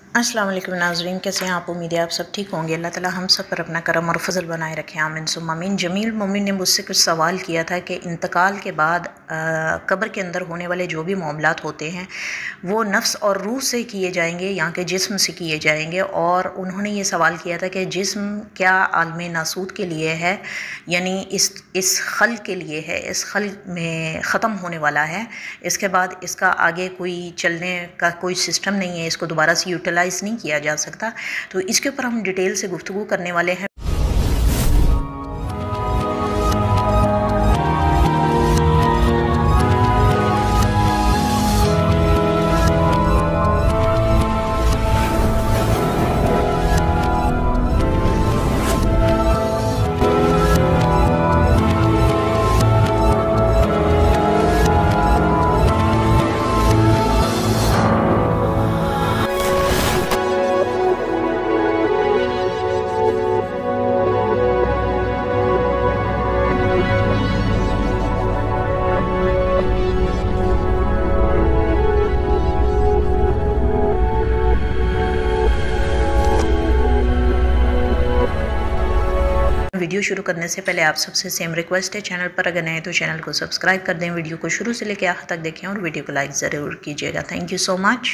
अस्सलाम वालेकुम नाज़रीन, कैसे हैं आप? उम्मीद है आप सब ठीक होंगे। अल्लाह ताला हम सब पर अपना करम और फजल बनाए रखें, आमीन सुम्मा आमीन। जमील मोमिन ने मुझसे कुछ सवाल किया था कि इंतकाल के बाद कब्र के अंदर होने वाले जो भी मामलात होते हैं वो नफ्स और रूह से किए जाएंगे या कि जिस्म से किए जाएंगे। और उन्होंने ये सवाल किया था कि जिस्म क्या आलम नासूत के लिए है, यानी इस खल के लिए है, इस खल में ख़त्म होने वाला है, इसके बाद इसका आगे कोई चलने का कोई सिस्टम नहीं है, इसको दोबारा से यूटिलाइज नहीं किया जा सकता। तो इसके ऊपर हम डिटेल से गुफ्तगू करने वाले हैं। वीडियो शुरू करने से पहले आप सबसे सेम रिक्वेस्ट है, चैनल पर अगर नए हैं तो चैनल को सब्सक्राइब कर दें, वीडियो को शुरू से लेकर आखिर तक देखें और वीडियो को लाइक ज़रूर कीजिएगा। Thank you so much.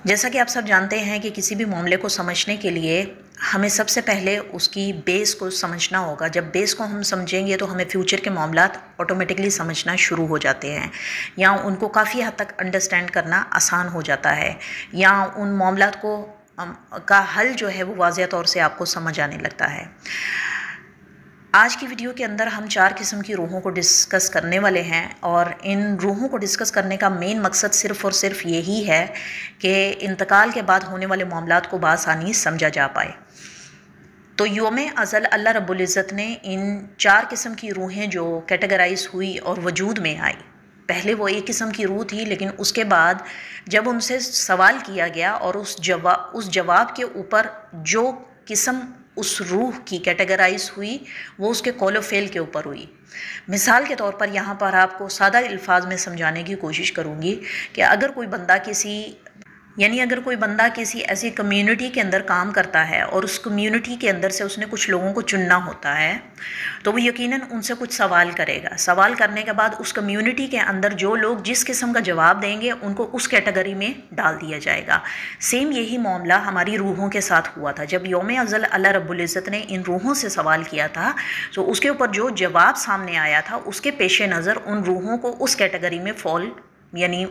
जैसा कि आप सब जानते हैं कि किसी भी मामले को समझने के लिए हमें सबसे पहले उसकी बेस को समझना होगा। जब बेस को हम समझेंगे तो हमें फ्यूचर के मामलात ऑटोमेटिकली समझना शुरू हो जाते हैं, या उनको काफ़ी हद तक अंडरस्टैंड करना आसान हो जाता है, या उन मामलात को का हल जो है वो वाज़ेह तौर से आपको समझ आने लगता है। आज की वीडियो के अंदर हम 4 किस्म की रूहों को डिस्कस करने वाले हैं, और इन रूहों को डिस्कस करने का मेन मकसद सिर्फ़ और सिर्फ यही है कि इंतकाल के बाद होने वाले मामलात को बआसानी समझा जा पाए। तो योम अज़ल अल्लाह रब्बुल इज़्ज़त ने इन 4 किस्म की रूहें जो कैटेगराइज हुई और वजूद में आई, पहले वो एक किस्म की रूह थी, लेकिन उसके बाद जब उनसे सवाल किया गया और उस जवाब के ऊपर जो किस्म उस रूह की कैटेगराइज हुई वो उसके कौल फ़ेल के ऊपर हुई। मिसाल के तौर पर यहाँ पर आपको सादा अल्फाज में समझाने की कोशिश करूँगी कि अगर कोई बंदा किसी ऐसी कम्युनिटी के अंदर काम करता है और उस कम्युनिटी के अंदर से उसने कुछ लोगों को चुनना होता है, तो वो यकीनन उनसे कुछ सवाल करेगा। सवाल करने के बाद उस कम्युनिटी के अंदर जो लोग जिस किस्म का जवाब देंगे उनको उस कैटेगरी में डाल दिया जाएगा। सेम यही मामला हमारी रूहों के साथ हुआ था। जब योम अज़ल अल्लाह रब्बुल इज़्ज़त ने इन रूहों से सवाल किया था तो उसके ऊपर जो जवाब सामने आया था उसके पेश नज़र उन रूहों को उस कैटेगरी में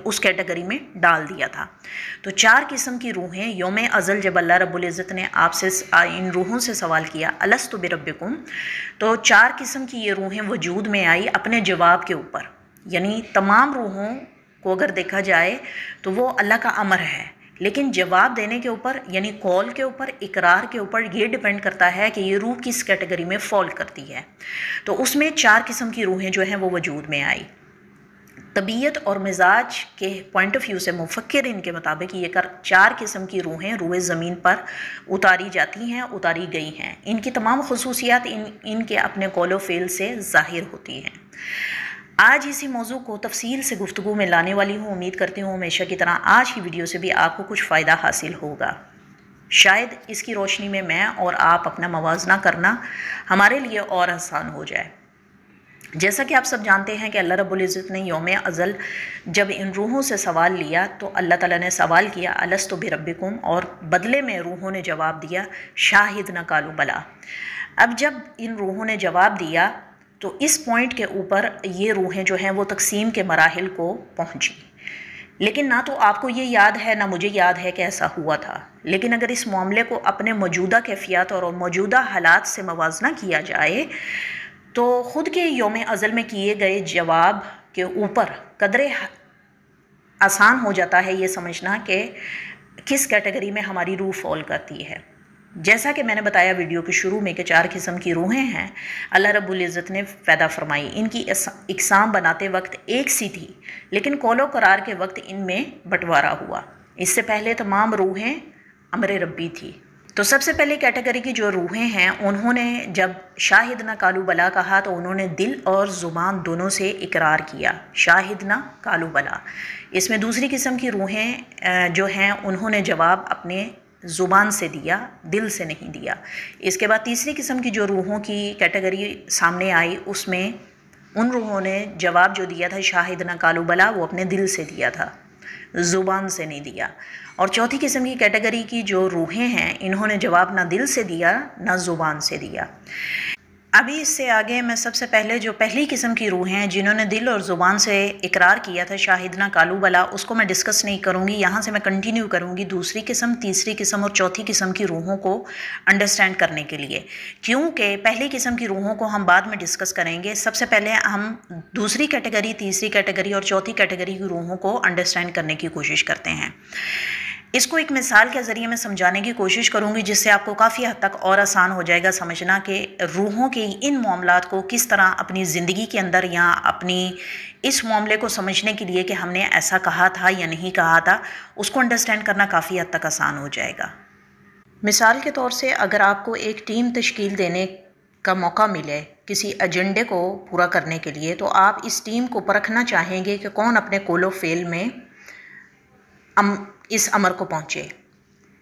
उस कैटेगरी में डाल दिया था। तो 4 किस्म की रूहें योम अज़ल जब अल्लाह रब्बुल इज़्ज़त ने आपसे इन रूहों से सवाल किया अलस्तु बिरब्बिकुम, तो 4 किस्म की ये रूहें वजूद में आई अपने जवाब के ऊपर। यानी तमाम रूहों को अगर देखा जाए तो वो अल्लाह का अमर है, लेकिन जवाब देने के ऊपर यानी कॉल के ऊपर, इकरार के ऊपर ये डिपेंड करता है कि ये रूह किस कैटेगरी में फॉल करती है। तो उसमें 4 किस्म की रूहें जो हैं वो वजूद में आई। तबीयत और मिजाज के पॉइंट ऑफ व्यू से मुफक्किरीन के मुताबिक ये 4 किस्म की रूहें रूए ज़मीन पर उतारी जाती हैं, उतारी गई हैं। इनकी तमाम खसूसियात इनके अपने कौलो फ़ेल से ज़ाहिर होती हैं। आज इसी मौजू को तफसील से गुफ्तगू में लाने वाली हूँ। उम्मीद करती हूँ हमेशा की तरह आज की वीडियो से भी आपको कुछ फ़ायदा हासिल होगा। शायद इसकी रोशनी में मैं और आप अपना मवाजना करना हमारे लिए और आसान हो जाए। जैसा कि आप सब जानते हैं कि अल्लाह रब्बुल इज़्ज़त ने योम अज़ल जब इन रूहों से सवाल लिया तो अल्लाह ताला ने सवाल किया अलस्तु बिरब्बिकुम, और बदले में रूहों ने जवाब दिया शाहिद न कालू बला। अब जब इन रूहों ने जवाब दिया तो इस पॉइंट के ऊपर ये रूहें जो हैं वो तकसीम के मराहिल को पहुँची। लेकिन ना तो आपको ये याद है ना मुझे याद है कि ऐसा हुआ था। लेकिन अगर इस मामले को अपने मौजूदा कैफियत और मौजूदा हालात से मवाजना किया जाए तो ख़ुद के योम अज़ल में किए गए जवाब के ऊपर कदरे आसान हो जाता है ये समझना कि किस कैटेगरी में हमारी रूह फॉल करती है। जैसा कि मैंने बताया वीडियो के शुरू में कि 4 किस्म की रूहें हैं अल्लाह रब्बुल इज़्ज़त ने पैदा फरमाई। इनकी इकसाम बनाते वक्त एक सी थी, लेकिन कौलो करार के वक्त इनमें बंटवारा हुआ। इससे पहले तमाम रूहें अमर रब्बी थी, तो सबसे पहले कैटेगरी की जो रूहें हैं, उन्होंने जब शाहिद ना कालू बला कहा तो उन्होंने दिल और ज़ुबान दोनों से इकरार किया, शाहिद ना कालू बला। इसमें दूसरी किस्म की रूहें जो हैं उन्होंने जवाब अपने ज़ुबान से दिया, दिल से नहीं दिया। इसके बाद तीसरी किस्म की जो रूहों की कैटेगरी सामने आई, उसमें उन रूहों ने जवाब जो दिया था शाहिद ना कालू बला, वो अपने दिल से दिया था, ज़ुबान से नहीं दिया। और चौथी किस्म की कैटेगरी की जो रूहें हैं, इन्होंने जवाब ना दिल से दिया ना ज़ुबान से दिया। अभी इससे आगे मैं सबसे पहले जो पहली किस्म की रूहें हैं जिन्होंने दिल और ज़ुबान से इकरार किया था शाहिद ना कालू बला, उसको मैं डिस्कस नहीं करूँगी। यहाँ से मैं कंटिन्यू करूँगी दूसरी किस्म, तीसरी किस्म और चौथी किस्म की रूहों को अंडरस्टैंड करने के लिए, क्योंकि पहली किस्म की रूहों को हम बाद में डिस्कस करेंगे। सबसे पहले हम दूसरी कैटेगरी, तीसरी कैटेगरी और चौथी कैटेगरी की रूहों को अंडरस्टैंड करने की कोशिश करते हैं। इसको एक मिसाल के ज़रिए मैं समझाने की कोशिश करूँगी, जिससे आपको काफ़ी हद तक और आसान हो जाएगा समझना कि रूहों के इन मामलात को किस तरह अपनी ज़िंदगी के अंदर या अपनी इस मामले को समझने के लिए कि हमने ऐसा कहा था या नहीं कहा था, उसको अंडरस्टैंड करना काफ़ी हद तक आसान हो जाएगा। मिसाल के तौर से अगर आपको एक टीम तश्कील देने का मौका मिले किसी एजेंडे को पूरा करने के लिए, तो आप इस टीम को परखना चाहेंगे कि कौन अपने कोलो फेल में इस अमर को पहुँचे।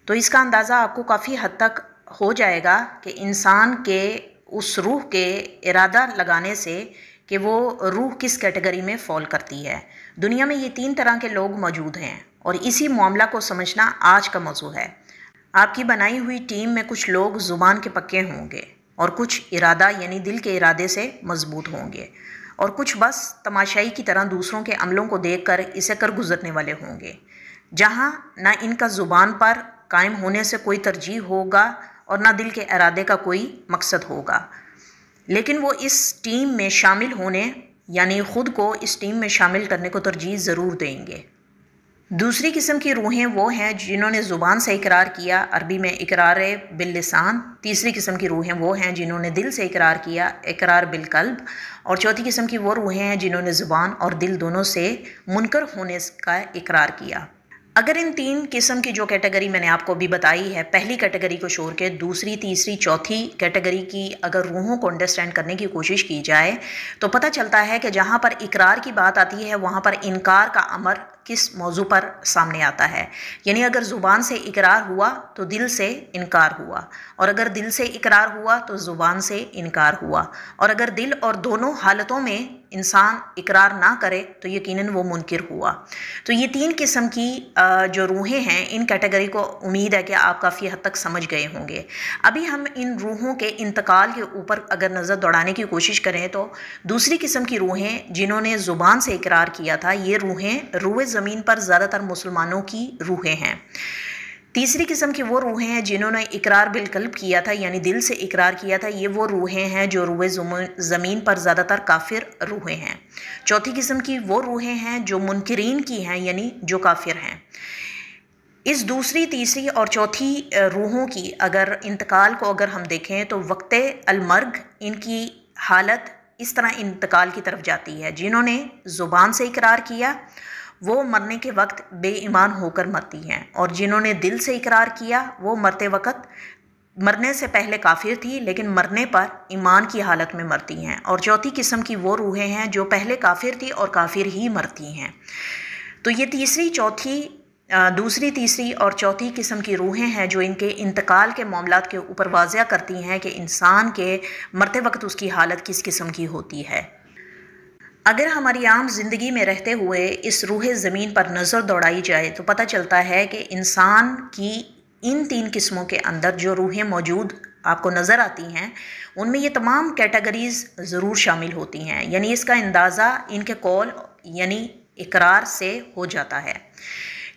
तो इसका अंदाज़ा आपको काफ़ी हद तक हो जाएगा कि इंसान के उस रूह के इरादा लगाने से कि वो रूह किस कैटेगरी में फॉल करती है। दुनिया में ये 3 तरह के लोग मौजूद हैं और इसी मामला को समझना आज का मौजू है। आपकी बनाई हुई टीम में कुछ लोग ज़ुबान के पक्के होंगे और कुछ इरादा यानी दिल के इरादे से मजबूत होंगे, और कुछ बस तमाशाई की तरह दूसरों के अमलों को देखकर इसे कर गुजरने वाले होंगे, जहाँ ना इनका ज़ुबान पर कायम होने से कोई तरजीह होगा और ना दिल के इरादे का कोई मकसद होगा, लेकिन वो इस टीम में शामिल होने यानी ख़ुद को इस टीम में शामिल करने को तरजीह ज़रूर देंगे। दूसरी किस्म की रूहें वो हैं जिन्होंने ज़ुबान से इकरार किया, अरबी में इकरार बिल्लिसान। तीसरी किस्म की रूहें वो हैं जिन्होंने दिल से इकरार किया, इकरार बिलकल्ब। और चौथी किस्म की वो रूहें हैं जिन्होंने ज़ुबान और दिल दोनों से मुनकर होने का इकरार किया। अगर इन 3 किस्म की जो कैटेगरी मैंने आपको अभी बताई है, पहली कैटेगरी को छोड़ के दूसरी, तीसरी, चौथी कैटेगरी की अगर रूहों को अंडरस्टैंड करने की कोशिश की जाए, तो पता चलता है कि जहाँ पर इकरार की बात आती है वहाँ पर इनकार का अमर किस मौजू पर सामने आता है। यानी अगर ज़ुबान से इकरार हुआ तो दिल से इनकार हुआ, और अगर दिल से इकरार हुआ तो ज़ुबान से इनकार हुआ, और अगर दिल और दोनों हालतों में इंसान इकरार ना करे तो यकीनन वो मुनकिर हुआ। तो ये 3 किस्म की जो रूहें हैं, इन कैटेगरी को उम्मीद है कि आप काफ़ी हद तक समझ गए होंगे। अभी हम इन रूहों के इंतकाल के ऊपर अगर नज़र दौड़ाने की कोशिश करें तो दूसरी किस्म की रूहें जिन्होंने ज़ुबान से इकरार किया था, ये रूहें रूए ज़मीन पर ज़्यादातर मुसलमानों की रूहें हैं। तीसरी किस्म की वो रूहें हैं जिन्होंने इकरार बिलकल्ब किया था यानी दिल से इकरार किया था, ये वो रूहें हैं जो रूए ज़मीन पर ज़्यादातर काफिर रूहें हैं। चौथी किस्म की वो रूहें हैं जो मुनकिरीन की हैं यानी जो काफिर हैं। इस दूसरी, तीसरी और चौथी रूहों की अगर इंतकाल को अगर हम देखें तो वक्ते अलमर्ग इनकी हालत इस तरह इंतकाल की तरफ जाती है। जिन्होंने ज़ुबान से इकरार किया वो मरने के वक्त बेईमान होकर मरती हैं, और जिन्होंने दिल से इकरार किया वो मरने से पहले काफिर थी लेकिन मरने पर ईमान की हालत में मरती हैं। और चौथी किस्म की वो रूहें हैं जो पहले काफिर थी और काफिर ही मरती हैं। तो ये दूसरी, तीसरी और चौथी किस्म की रूहें हैं जो इनके इंतकाल के मामलात के ऊपर वाज़िया करती हैं कि इंसान के मरते वक्त उसकी हालत किस किस्म की होती है। अगर हमारी आम ज़िंदगी में रहते हुए इस रूह ज़मीन पर नज़र दौड़ाई जाए तो पता चलता है कि इंसान की इन 3 किस्मों के अंदर जो रूहें मौजूद आपको नज़र आती हैं, उनमें ये तमाम कैटेगरीज़ ज़रूर शामिल होती हैं। यानी इसका अंदाज़ा इनके कौल यानी इकरार से हो जाता है,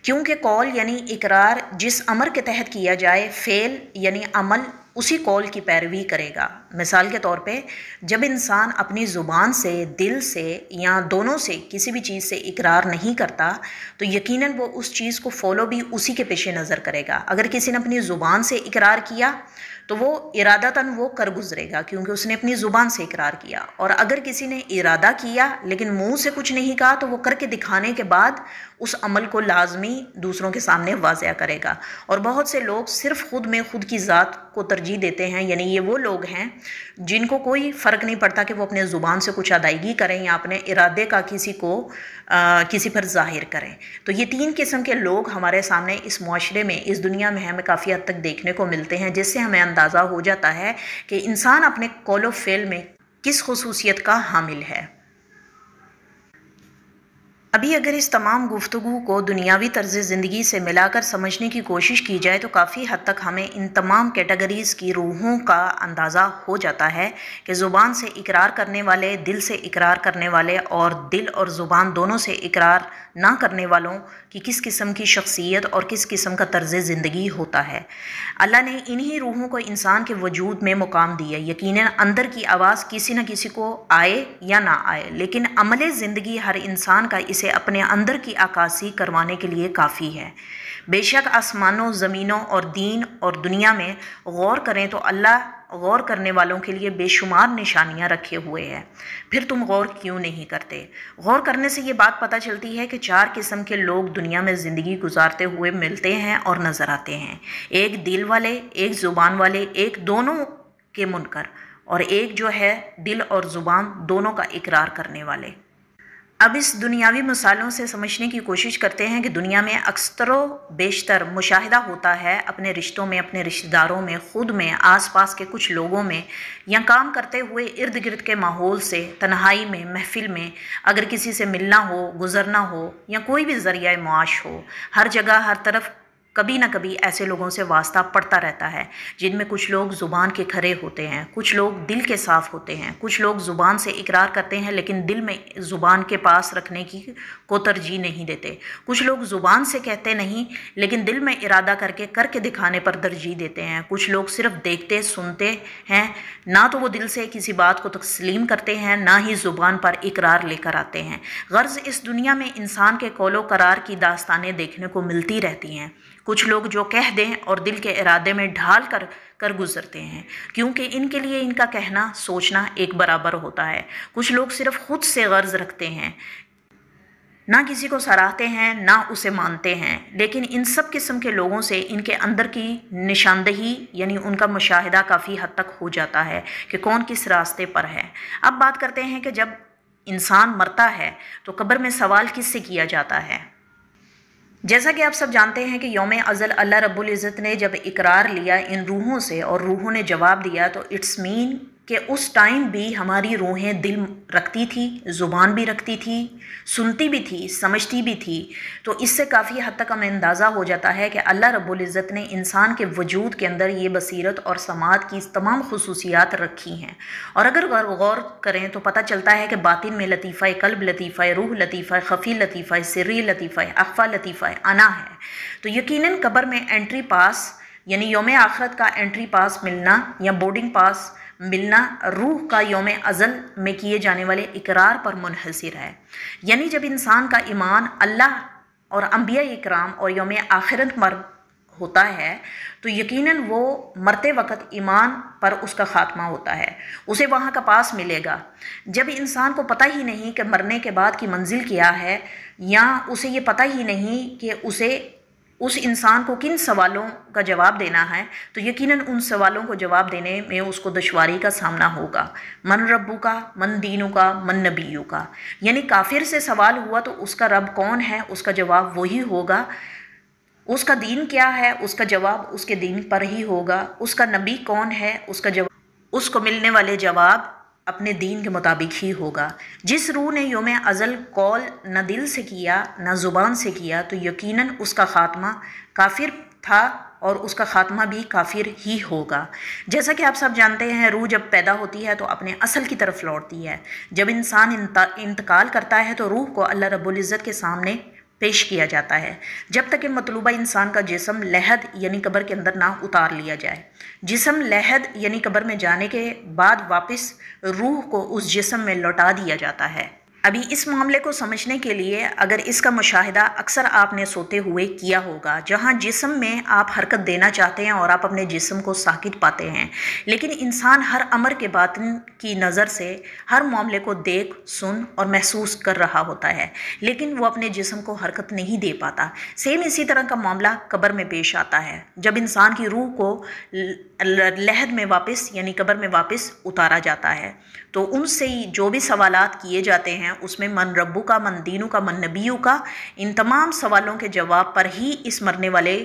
क्योंकि कौल यानी इकरार जिस अमर के तहत किया जाए, फ़ेल यानी अमल उसी कौल की पैरवी करेगा। मिसाल के तौर पे जब इंसान अपनी ज़ुबान से, दिल से या दोनों से किसी भी चीज़ से इकरार नहीं करता तो यकीनन वो उस चीज़ को फॉलो भी उसी के पेश नज़र करेगा। अगर किसी ने अपनी ज़ुबान से इकरार किया तो वो इरादतन वो कर गुजरेगा क्योंकि उसने अपनी ज़ुबान से इकरार किया, और अगर किसी ने इरादा किया लेकिन मुंह से कुछ नहीं कहा तो वो करके दिखाने के बाद उस अमल को लाजमी दूसरों के सामने वाज़िया करेगा। और बहुत से लोग सिर्फ खुद में खुद की ज़ात को तरजीह देते हैं, यानी ये वो लोग हैं जिनको कोई फ़र्क नहीं पड़ता कि वो अपने ज़ुबान से कुछ अदायगी करें या अपने इरादे का किसी पर ज़ाहिर करें। तो ये 3 किस्म के लोग हमारे सामने इस मुआशरे में, इस दुनिया में हमें काफ़ी हद तक देखने को मिलते हैं, जिससे हमें अंदाज़ा हो जाता है कि इंसान अपने कौलो फ़ेल में किस खुसूसियत का हामिल है। अभी अगर इस तमाम गुफ्तगू को दुनियावी तर्ज़ ज़िंदगी से मिलाकर समझने की कोशिश की जाए तो काफ़ी हद तक हमें इन तमाम कैटेगरीज़ की रूहों का अंदाज़ा हो जाता है कि ज़ुबान से इकरार करने वाले, दिल से इकरार करने वाले और दिल और ज़ुबान दोनों से इकरार ना करने वालों की किस किस्म की शख्सियत और किस किस्म का तर्ज़ ज़िंदगी होता है। अल्लाह ने इन्हीं रूहों को इंसान के वजूद में मुकाम दिया। यकीनन अंदर की आवाज़ किसी न किसी को आए या ना आए, लेकिन अमले ज़िंदगी हर इंसान का इसे अपने अंदर की अक्कासी करवाने के लिए काफ़ी है। बेशक आसमानों, ज़मीनों और दीन और दुनिया में गौर करें तो अल्लाह गौर करने वालों के लिए बेशुमार निशानियां रखे हुए हैं। फिर तुम गौर क्यों नहीं करते? गौर करने से ये बात पता चलती है कि 4 किस्म के लोग दुनिया में ज़िंदगी गुजारते हुए मिलते हैं और नज़र आते हैं। एक दिल वाले, एक ज़ुबान वाले, एक दोनों के मुनकर, और एक जो है दिल और ज़ुबान दोनों का इकरार करने वाले। अब इस दुनियावी मिसालों से समझने की कोशिश करते हैं कि दुनिया में अक्सर बेशतर मुशाहिदा होता है अपने रिश्तों में, अपने रिश्तेदारों में, ख़ुद में, आसपास के कुछ लोगों में, या काम करते हुए इर्द गिर्द के माहौल से, तन्हाई में, महफिल में, अगर किसी से मिलना हो, गुज़रना हो या कोई भी ज़रिया मुआश हो, हर जगह हर तरफ कभी ना कभी ऐसे लोगों से वास्ता पड़ता रहता है जिनमें कुछ लोग ज़ुबान के खरे होते हैं, कुछ लोग दिल के साफ़ होते हैं, कुछ लोग ज़ुबान से इकरार करते हैं लेकिन दिल में ज़ुबान के पास रखने को तरजीह नहीं देते, कुछ लोग ज़ुबान से कहते नहीं लेकिन दिल में इरादा करके दिखाने पर तरजीह देते हैं, कुछ लोग सिर्फ देखते सुनते हैं, ना तो वो दिल से किसी बात को तस्लीम करते हैं ना ही ज़ुबान पर इकरार लेकर आते हैं। गर्ज़ इस दुनिया में इंसान के कौलो करार की दास्तानें देखने को मिलती रहती हैं। कुछ लोग जो कह दें और दिल के इरादे में ढाल कर गुजरते हैं, क्योंकि इनके लिए इनका कहना सोचना एक बराबर होता है। कुछ लोग सिर्फ खुद से गर्ज रखते हैं, ना किसी को सराहते हैं ना उसे मानते हैं, लेकिन इन सब किस्म के लोगों से इनके अंदर की निशानदही यानी उनका मुशाहिदा काफ़ी हद तक हो जाता है कि कौन किस रास्ते पर है। अब बात करते हैं कि जब इंसान मरता है तो कब्र में सवाल किससे किया जाता है। जैसा कि आप सब जानते हैं कि यौम अज़ल अल्लाह रब्बुल इज़्ज़त ने जब इकरार लिया इन रूहों से और रूहों ने जवाब दिया तो इट्स मीन कि उस टाइम भी हमारी रूहें दिल रखती थी, ज़ुबान भी रखती थी, सुनती भी थी, समझती भी थी। तो इससे काफ़ी हद तक हमें अंदाज़ा हो जाता है कि अल्लाह रब्बुल इज़्ज़त ने इंसान के वजूद के अंदर ये बसीरत और समात की तमाम खुसूसियात रखी हैं। और अगर गौर करें तो पता चलता है कि बातिन में लतीफ़ा कल्ब लतीफ़ा रूह लतीफ़ा ख़फ़ी लतीफ़ा सिर्री लतीफ़ा अख़फ़ा लतीफ़ा अना है। तो यकीनन कब्र में एंट्री पास यानी यौम आखिरत का एंट्री पास मिलना या बोर्डिंग पास मिलना रूह का यौम अज़ल में किए जाने वाले इकरार पर मुनहसिर है। यानी जब इंसान का ईमान अल्लाह और अंबिया इकराम और यौम आखिरत पर होता है तो यकीनन वो मरते वक़्त ईमान पर उसका ख़ात्मा होता है, उसे वहाँ का पास मिलेगा। जब इंसान को पता ही नहीं कि मरने के बाद की मंजिल क्या है, या उसे ये पता ही नहीं कि उस इंसान को किन सवालों का जवाब देना है, तो यकीनन उन सवालों को जवाब देने में उसको दुश्वारी का सामना होगा। मन रब्बू का, मन दीनू का, मन नबीयू का, यानी काफिर से सवाल हुआ तो उसका रब कौन है, उसका जवाब वही होगा। उसका दीन क्या है, उसका जवाब उसके दीन पर ही होगा। उसका नबी कौन है, उसका जवाब उसको मिलने वाले जवाब अपने दीन के मुताबिक ही होगा। जिस रूह ने यौम अज़ल कौल न दिल से किया न ज़ुबान से किया तो यकीनन उसका ख़ात्मा काफिर था और उसका ख़ात्मा भी काफिर ही होगा। जैसा कि आप सब जानते हैं, रूह जब पैदा होती है तो अपने असल की तरफ लौटती है। जब इंसान इंतकाल करता है तो रूह को अल्लाह रब्बुल इज़्ज़त के सामने पेश किया जाता है, जब तक कि मतलूबा इंसान का जिस्म लहद यानी कब्र के अंदर ना उतार लिया जाए। जिस्म लहद यानी कब्र में जाने के बाद वापस रूह को उस जिस्म में लौटा दिया जाता है। अभी इस मामले को समझने के लिए अगर इसका मुशाहिदा अक्सर आपने सोते हुए किया होगा, जहाँ जिस्म में आप हरकत देना चाहते हैं और आप अपने जिस्म को साकित पाते हैं, लेकिन इंसान हर अमर के बातिन की नज़र से हर मामले को देख, सुन और महसूस कर रहा होता है, लेकिन वो अपने जिस्म को हरकत नहीं दे पाता। सेम इसी तरह का मामला कब्र में पेश आता है, जब इंसान की रूह को लहद में वापस यानी कब्र में वापस उतारा जाता है, तो उनसे जो भी सवालात किए जाते हैं उसमें मन रब्बू का, मन दीनू का, मन नबीयू का, इन तमाम सवालों के जवाब पर ही इस मरने वाले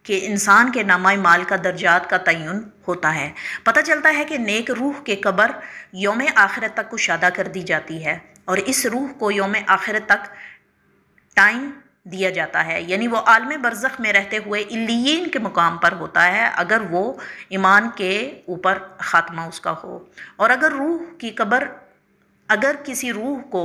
के इंसान के नामाए माल का दर्जात का तयन होता है। पता चलता है कि नेक रूह के कब्र यौम आखिरत तक कुशादा कर दी जाती है और इस रूह को यौम आखिरत तक टाइम दिया जाता है, यानी वो आलम बरज़ख में रहते हुए इल्लियीन के मुकाम पर होता है अगर वो ईमान के ऊपर ख़ात्मा उसका हो। और अगर रूह की कब्र, अगर किसी रूह को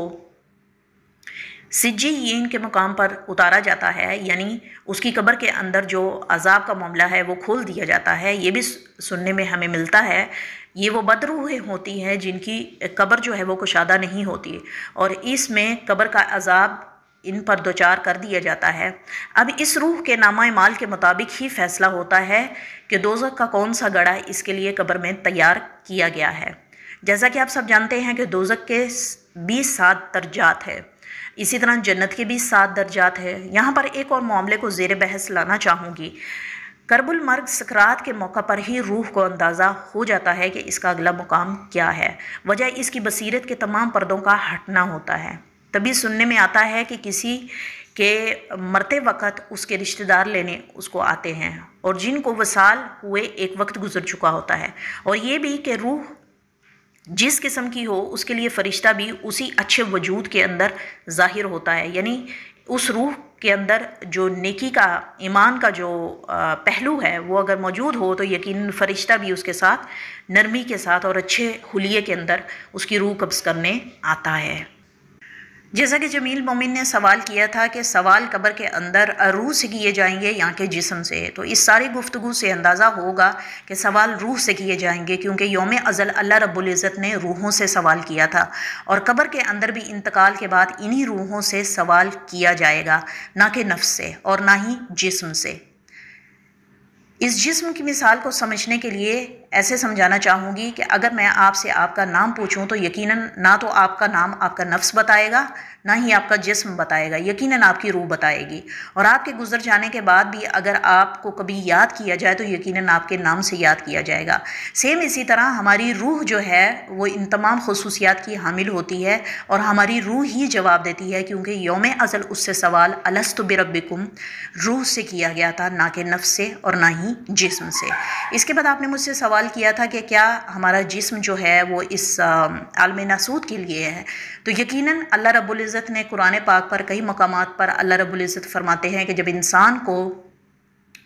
सिज्जीयीन के मुकाम पर उतारा जाता है, यानी उसकी कब्र के अंदर जो अज़ाब का मामला है वो खोल दिया जाता है, ये भी सुनने में हमें मिलता है। ये वो बदरूहें होती हैं जिनकी कब्र जो है वो कुशादा नहीं होती और इसमें कब्र का अज़ाब इन पर दोचार कर दिया जाता है। अब इस रूह के नामा माल के मुताबिक ही फैसला होता है कि दोज़ख का कौन सा गड़ा इसके लिए कब्र में तैयार किया गया है। जैसा कि आप सब जानते हैं कि दोज़ख के 27 दर्जात है, इसी तरह जन्नत के भी 7 दर्जात है। यहाँ पर एक और मामले को ज़ेर बहस लाना चाहूँगी। करबुल मर्ग सकरात के मौका पर ही रूह को अंदाज़ा हो जाता है कि इसका अगला मुकाम क्या है। वजह इसकी बसीरत के तमाम पर्दों का हटना होता है। तभी सुनने में आता है कि किसी के मरते वक़्त उसके रिश्तेदार लेने उसको आते हैं और जिनको वसाल हुए एक वक्त गुजर चुका होता है, और ये भी कि रूह जिस किस्म की हो उसके लिए फ़रिश्ता भी उसी अच्छे वजूद के अंदर ज़ाहिर होता है, यानी उस रूह के अंदर जो नेकी का, ईमान का जो पहलू है वो अगर मौजूद हो तो यकीन फ़रिश्ता भी उसके साथ नरमी के साथ और अच्छे हुलिये के अंदर उसकी रूह कब्ज़ करने आता है। जैसा कि जमील मोमिन ने सवाल किया था कि सवाल कब्र के अंदर रूह से किए जाएंगे या कि जिस्म से, तो इस सारी गुफ्तगू से अंदाज़ा होगा कि सवाल रूह से किए जाएंगे, क्योंकि यौम अज़ल अल्लाह रब्बुल इज़्ज़त ने रूहों से सवाल किया था और कब्र के अंदर भी इंतकाल के बाद इन्हीं रूहों से सवाल किया जाएगा, ना कि नफ्स से और ना ही जिस्म से। इस जिस्म की मिसाल को समझने के लिए ऐसे समझाना चाहूँगी कि अगर मैं आपसे आपका नाम पूछूं तो यकीनन ना तो आपका नाम आपका नफ्स बताएगा, ना ही आपका जिस्म बताएगा, यकीनन आपकी रूह बताएगी। और आपके गुजर जाने के बाद भी अगर आपको कभी याद किया जाए तो यकीनन आपके नाम से याद किया जाएगा। सेम इसी तरह हमारी रूह जो है वो इन तमाम खुसूसियात की हामिल होती है और हमारी रूह ही जवाब देती है, क्योंकि यौम अज़ल उससे सवाल अलस्तु बिरब्बिकुम रूह से किया गया था, ना कि नफ्स से और ना ही जिस्म से। इसके बाद आपने मुझसे सवाल किया था कि क्या हमारा जिस्म जो है वो इस आलम नासूत के लिए है, तो यकीनन अल्लाह रब्बुल इज़्ज़त ने कुरान पाक पर कई मकामात पर अल्लाह रब्बुल इज़्ज़त फरमाते हैं कि जब इंसान को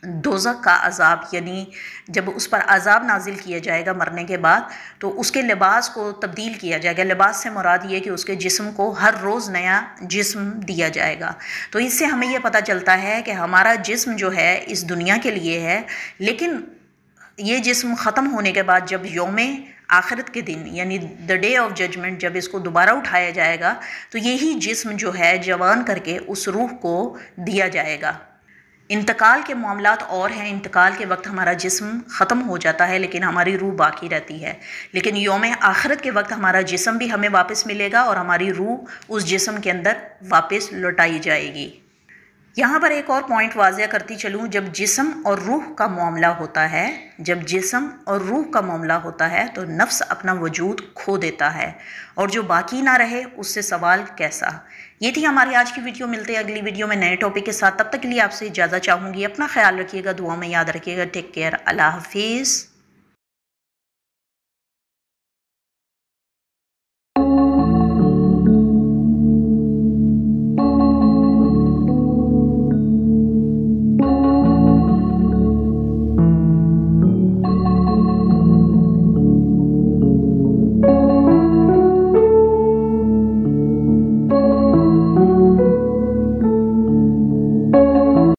दोज़ख का अज़ाब, यानी जब उस पर अज़ाब नाजिल किया जाएगा मरने के बाद, तो उसके लिबास को तब्दील किया जाएगा। लिबास से मुराद ये कि उसके जिस्म को हर रोज़ नया जिस्म दिया जाएगा। तो इससे हमें यह पता चलता है कि हमारा जिस्म जो है इस दुनिया के लिए है, लेकिन ये जिस्म ख़त्म होने के बाद जब यौम आखिरत के दिन यानी द डे ऑफ जजमेंट जब इसको दोबारा उठाया जाएगा तो यही जिस्म जो है जवान करके उस रूह को दिया जाएगा। इंतकाल के मामलात और हैं, इंतकाल के वक्त हमारा जिस्म ख़त्म हो जाता है लेकिन हमारी रूह बाकी रहती है, लेकिन यौम आखिरत के वक्त हमारा जिस्म भी हमें वापस मिलेगा और हमारी रूह उस जिस्म के अंदर वापस लौटाई जाएगी। यहाँ पर एक और पॉइंट वाज़ेह करती चलूँ, जब जिस्म और रूह का मामला होता है, जब जिस्म और रूह का मामला होता है तो नफ्स अपना वजूद खो देता है और जो बाकी ना रहे उससे सवाल कैसा। ये थी हमारी आज की वीडियो। मिलते हैं अगली वीडियो में नए टॉपिक के साथ। तब तक के लिए आपसे इजाज़त चाहूँगी। अपना ख्याल रखिएगा, दुआ में याद रखिएगा। टेक केयर, अल्लाह हाफिज़।